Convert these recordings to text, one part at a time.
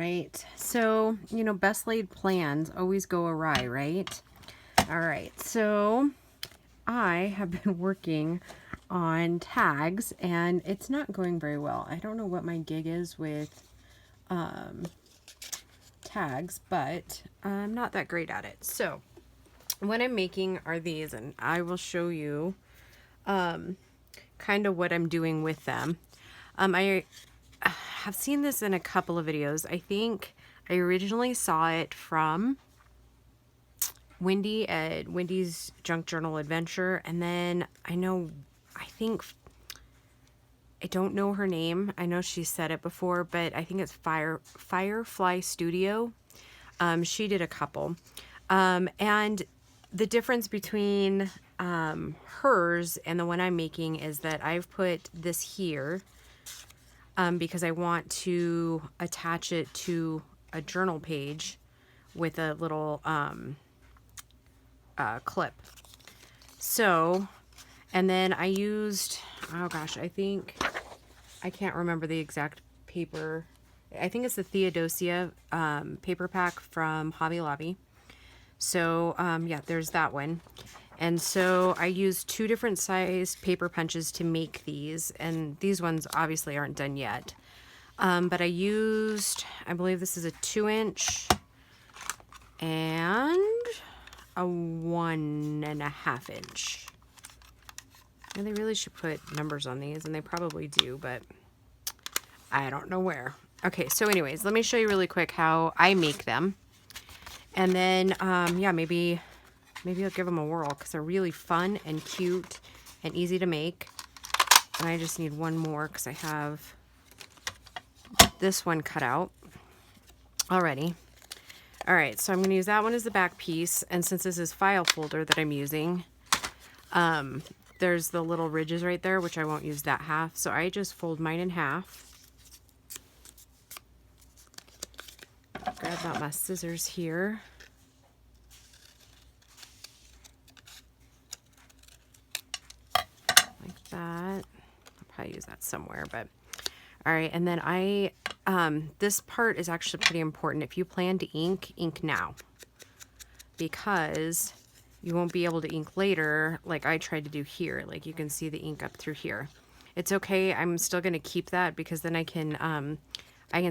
right, so, you know, best laid plans always go awry, right? All right, so I have been working on tags and it's not going very well. I don't know what my gig is with tags, but I'm not that great at it. So what I'm making are these, and I will show you kind of what I'm doing with them. I have seen this in a couple of videos. I think I originally saw it from Wendy at Wendy's Junk Journal Adventure, and then I don't know her name. I know she said it before, but I think it's Firefly Studio. She did a couple. And the difference between hers and the one I'm making is that I've put this here because I want to attach it to a journal page with a little clip. So, and then I used, oh gosh, I can't remember the exact paper. I think it's the Theodosia paper pack from Hobby Lobby. So, yeah, there's that one. And so I used 2 different size paper punches to make these, and these ones obviously aren't done yet. But I used, I believe this is a 2-inch and a 1.5 inch. And they really should put numbers on these, and they probably do, but I don't know where. Okay, so anyways, let me show you really quick how I make them. And then, yeah, maybe I'll give them a whirl because they're really fun and cute and easy to make. And I just need one more because I have this one cut out already. All right, so I'm going to use that one as the back piece. And since this is file folder that I'm using, there's the little ridges right there, which I won't use that half. So I just fold mine in half. Grab out my scissors here. Like that. I'll probably use that somewhere, but all right. And then this part is actually pretty important. If you plan to ink now, because you won't be able to ink later like I tried to do here. Like you can see the ink up through here. It's okay. I'm still going to keep that because then I can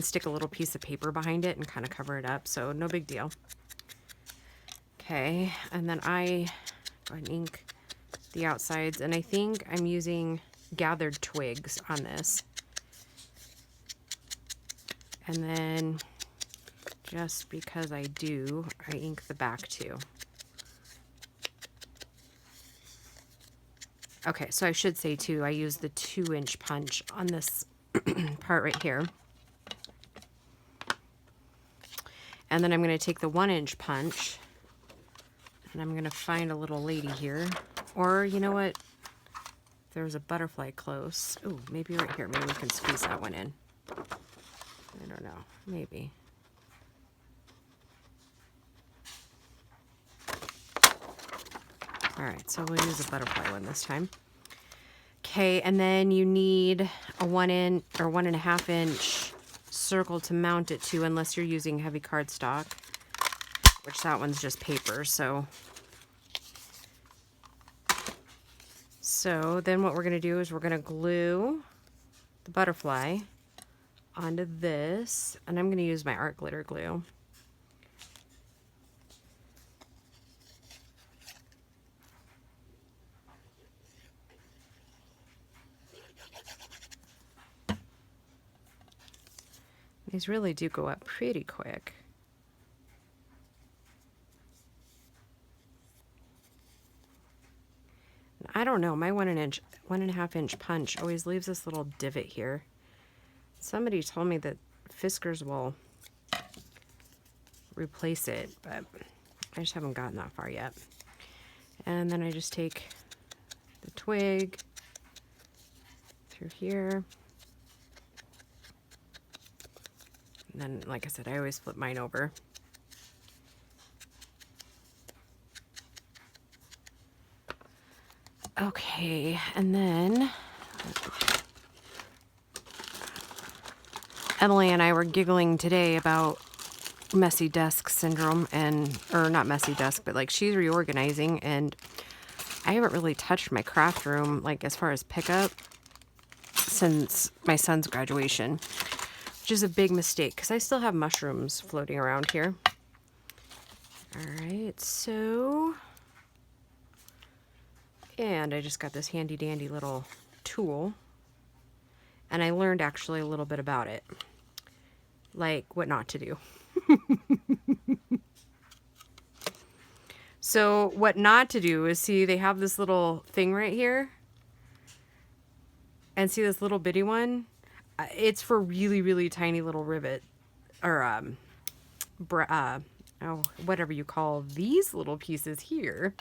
stick a little piece of paper behind it and kind of cover it up. So no big deal. Okay. And then I go ahead and ink the outsides. And I think I'm using gathered twigs on this. And then just because I do, I ink the back too. Okay, so I should say too, I use the 2-inch punch on this part right here. And then I'm going to take the 1-inch punch and I'm going to find a little lady here. Or, you know what? There's a butterfly close. Ooh, maybe right here. Maybe we can squeeze that one in. I don't know. Maybe. All right, so we'll use a butterfly one this time. Okay, and then you need a 1.5 inch circle to mount it to, unless you're using heavy cardstock, which that one's just paper. So then what we're going to do is we're going to glue the butterfly onto this, and I'm going to use my art glitter glue. These really do go up pretty quick. I don't know, my 1.5 inch punch always leaves this little divot here. Somebody told me that Fiskars will replace it, but I just haven't gotten that far yet. And then I just take the twig through here. And then, like I said, I always flip mine over. Okay, and then Emily and I were giggling today about messy desk syndrome or not messy desk, but like she's reorganizing and I haven't really touched my craft room, like as far as pickup, since my son's graduation, which is a big mistake because I still have mushrooms floating around here. All right, so, and I just got this handy dandy little tool and I learned actually a little bit about it, like what not to do. So what not to do is, see, they have this little thing right here. And see this little bitty one? It's for really, really tiny little rivet. Or, whatever you call these little pieces here.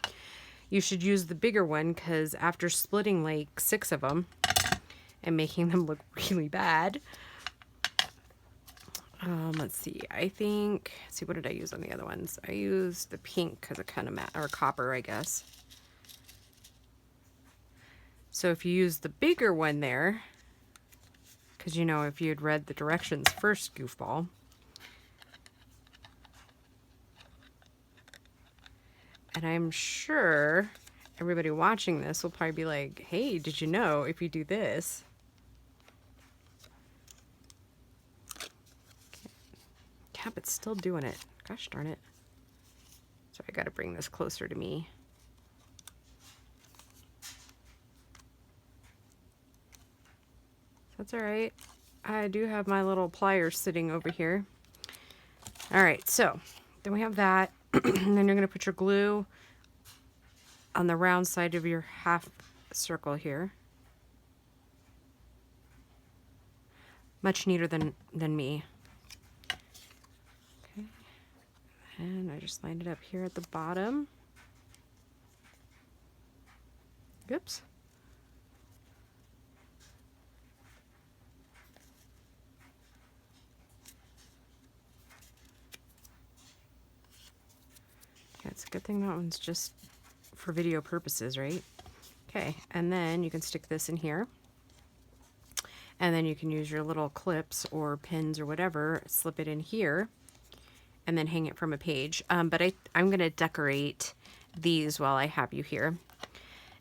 You should use the bigger one because after splitting like 6 of them and making them look really bad. Let's see, what did I use on the other ones? I used the pink because it kind of or copper, I guess. So if you use the bigger one there, because you know, if you had read the directions first, goofball. And I'm sure everybody watching this will probably be like, hey, did you know if you do this? Yeah, but still doing it. Gosh darn it. So I got to bring this closer to me. That's all right. I do have my little pliers sitting over here. All right, so then we have that. And then you're going to put your glue on the round side of your half circle here. Much neater than me. Okay. And I just lined it up here at the bottom. Oops. Yeah, it's a good thing that one's just for video purposes, right? Okay, and then you can stick this in here. And then you can use your little clips or pins or whatever, slip it in here, and then hang it from a page. But I'm going to decorate these while I have you here.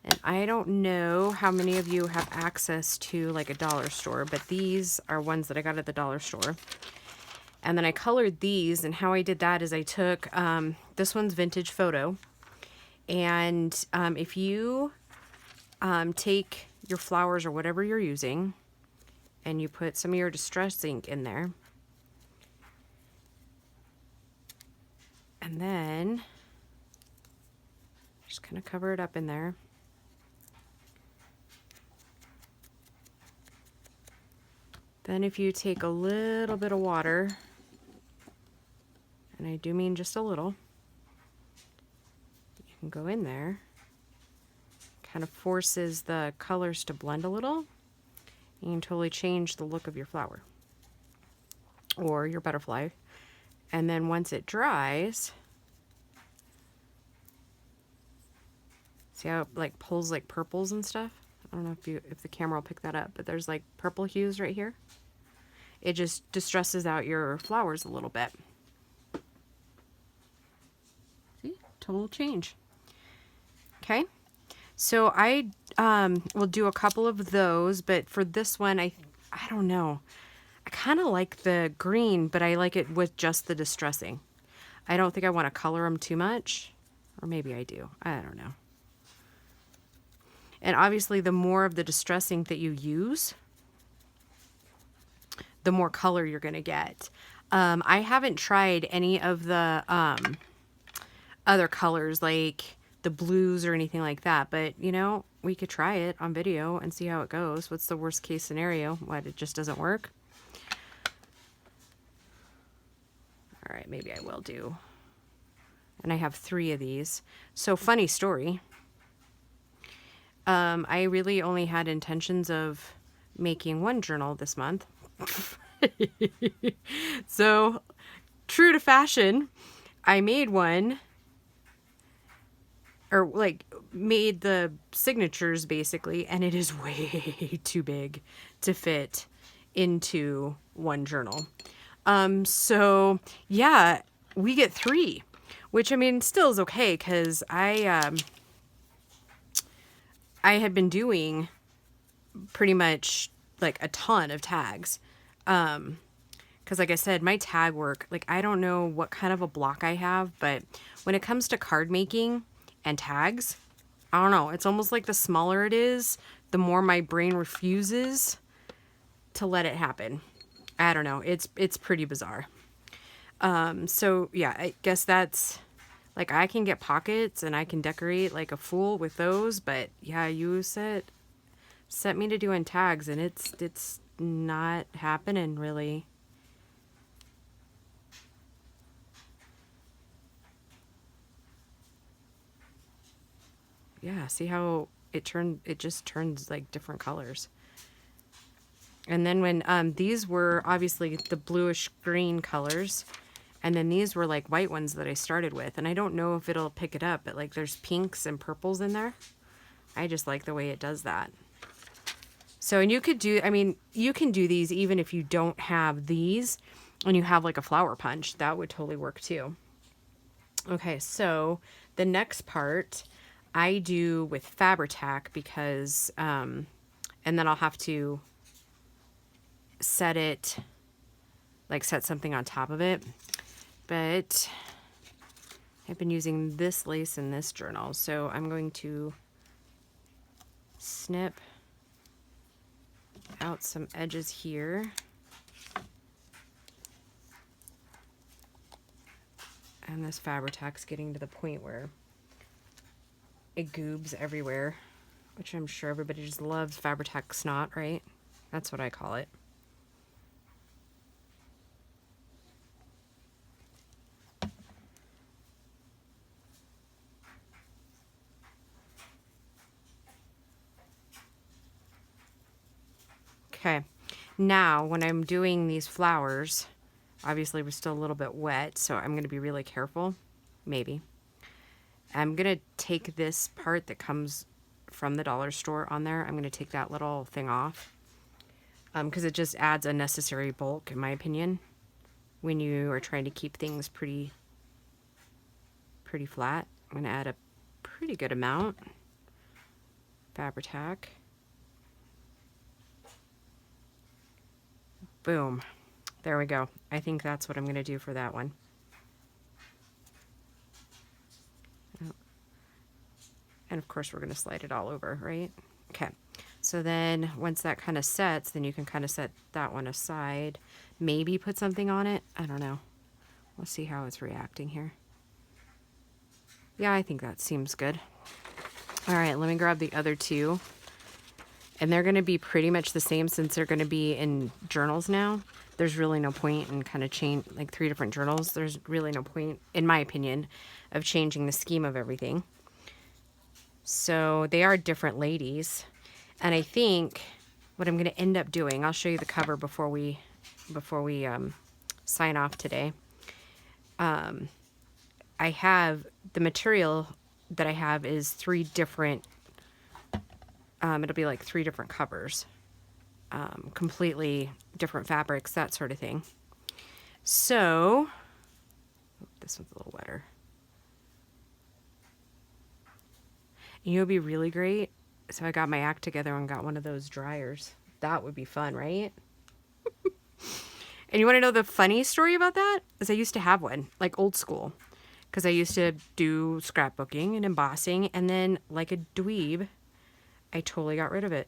And I don't know how many of you have access to like a dollar store, but these are ones that I got at the dollar store. And then I colored these, and how I did that is I took, this one's Vintage Photo. And if you take your flowers or whatever you're using, and you put some of your distress ink in there, and then just kind of cover it up in there. Then if you take a little bit of water, and I do mean just a little, you can go in there, kind of forces the colors to blend a little. You can totally change the look of your flower or your butterfly. And then once it dries, see how it like pulls like purples and stuff? I don't know if the camera will pick that up, but there's like purple hues right here. It just distresses out your flowers a little bit. See, total change. Okay, so I will do a couple of those, but for this one, I don't know. I kind of like the green, but I like it with just the distressing. I don't think I want to color them too much, or maybe I do. I don't know. And obviously, the more of the distressing that you use, the more color you're going to get. I haven't tried any of the other colors like the blues or anything like that, but you know, we could try it on video and see how it goes. What's the worst case scenario? What, it just doesn't work? All right, maybe I will do. And I have 3 of these. So funny story. I really only had intentions of making 1 journal this month. So, true to fashion, I made one, or like made the signatures basically, and it is way too big to fit into one journal. So yeah, we get 3, which I mean still is okay because I had been doing pretty much like a ton of tags. Because like I said, my tag work, like I don't know what kind of a block I have, but when it comes to card making and tags, I don't know. It's almost like the smaller it is, the more my brain refuses to let it happen. I don't know. It's pretty bizarre. So yeah, I guess that's like I can get pockets and I can decorate like a fool with those, but yeah, you set me to doing tags and it's not happening really. Yeah, see how it just turns like different colors. And then when these were obviously the bluish green colors, and then these were like white ones that I started with, and I don't know if it'll pick it up, but like there's pinks and purples in there. I just like the way it does that. So, and you could do, I mean, you can do these even if you don't have these and you have like a flower punch. That would totally work too. Okay, so the next part I do with Fabri-Tac because, and then I'll have to set something on top of it. But I've been using this lace in this journal, so I'm going to snip out some edges here. And this Fabri-Tac's getting to the point where it goobs everywhere, which I'm sure everybody just loves Fabri-Tac snot, right? That's what I call it. Okay, now when I'm doing these flowers, obviously we're still a little bit wet, so I'm going to be really careful. Maybe. I'm going to take this part that comes from the dollar store on there. I'm going to take that little thing off because it just adds unnecessary bulk, in my opinion, when you are trying to keep things pretty flat. I'm going to add a pretty good amount. Fabri-Tac. Boom. There we go. I think that's what I'm going to do for that one. And of course we're going to slide it all over, right? Okay. So then once that kind of sets, then you can kind of set that one aside. Maybe put something on it. I don't know. We'll see how it's reacting here. Yeah, I think that seems good. All right, let me grab the other two. And they're going to be pretty much the same since they're going to be in journals now. There's really no point in kind of change like 3 different journals. There's really no point, in my opinion, of changing the scheme of everything. So they are different ladies. And I think what I'm going to end up doing, I'll show you the cover before we sign off today. I have the material that I have is 3 different, it'll be like 3 different covers, completely different fabrics, that sort of thing. So, this one's a little wetter. You know, it'd be really great. So I got my act together and got one of those dryers. That would be fun, right? And you want to know the funny story about that? Is I used to have one, like old school. Because I used to do scrapbooking and embossing. And then, like a dweeb, I totally got rid of it.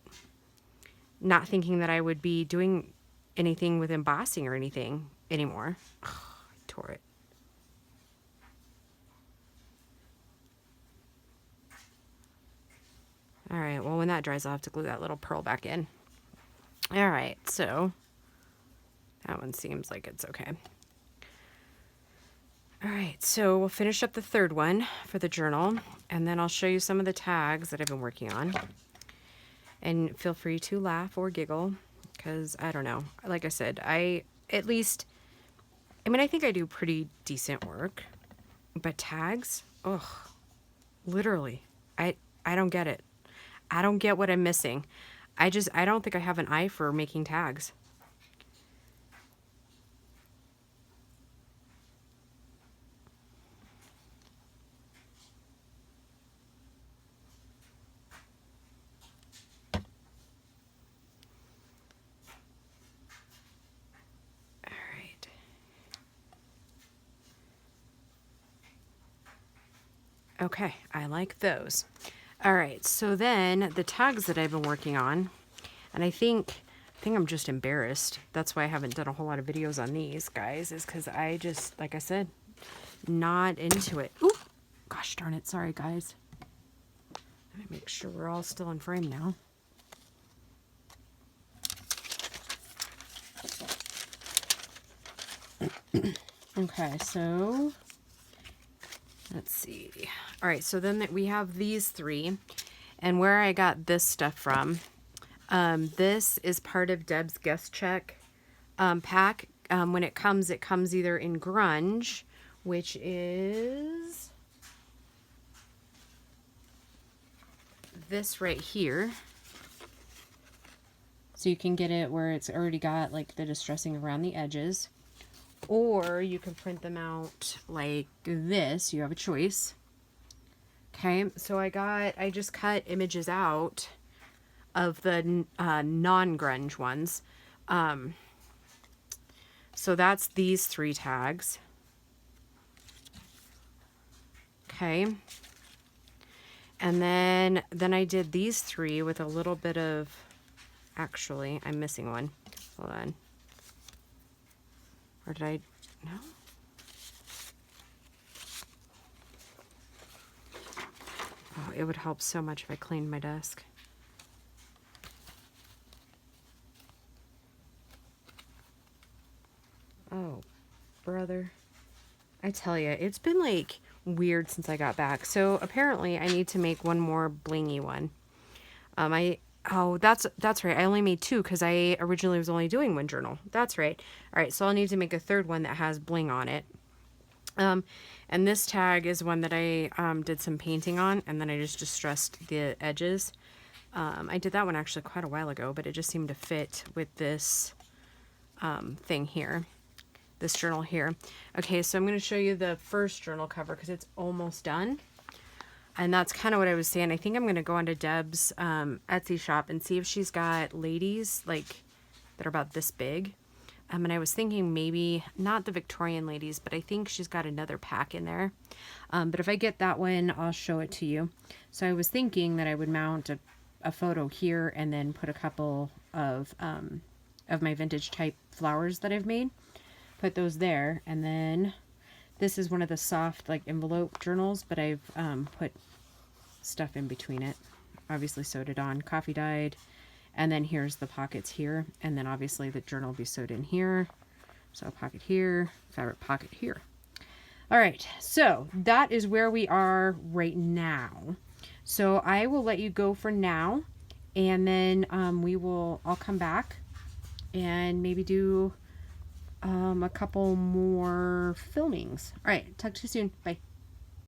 Not thinking that I would be doing anything with embossing or anything anymore. Ugh, I tore it. All right, well, when that dries, I'll have to glue that little pearl back in. All right, so that one seems like it's okay. All right, so we'll finish up the third one for the journal, and then I'll show you some of the tags that I've been working on. And feel free to laugh or giggle, because I don't know. Like I said, I think I do pretty decent work, but tags, ugh, literally, I don't get it. I don't get what I'm missing. I don't think I have an eye for making tags. Okay, I like those. All right, so then the tags that I've been working on, and I think I'm just embarrassed. That's why I haven't done a whole lot of videos on these, guys, is because I just, like I said, not into it. Ooh, gosh darn it. Sorry, guys. Let me make sure we're all still in frame now. Okay, so let's see. All right, so then we have these three, and where I got this stuff from, this is part of Deb's Guest Check pack. When it comes either in grunge, which is this right here. So you can get it where it's already got like the distressing around the edges. Or you can print them out like this. You have a choice. Okay, so I just cut images out of the non-grunge ones. So that's these three tags. Okay. And then I did these three with a little bit of, actually, I'm missing one. Hold on. Or did I, no? Oh, it would help so much if I cleaned my desk. Oh, brother. I tell you, it's been like weird since I got back. So apparently I need to make one more blingy one. Oh, that's right. I only made two because I originally was only doing one journal. That's right. All right, so I'll need to make a third one that has bling on it. And this tag is one that I did some painting on, and then I just distressed the edges. I did that one actually quite a while ago, but it just seemed to fit with this thing here, this journal here. Okay, so I'm going to show you the first journal cover because it's almost done. And that's kind of what I was saying. I think I'm going to go onto Deb's Etsy shop and see if she's got ladies like that are about this big. And I was thinking maybe not the Victorian ladies, but I think she's got another pack in there. But if I get that one, I'll show it to you. So I was thinking that I would mount a photo here and then put a couple of my vintage type flowers that I've made. Put those there. And then this is one of the soft like envelope journals, but I've put stuff in between it. Obviously sewed it on, coffee dyed. And then here's the pockets here. And then obviously the journal will be sewed in here. So a pocket here, fabric pocket here. All right, so that is where we are right now. So I will let you go for now. And then I'll come back and maybe do a couple more filmings. All right, talk to you soon. Bye.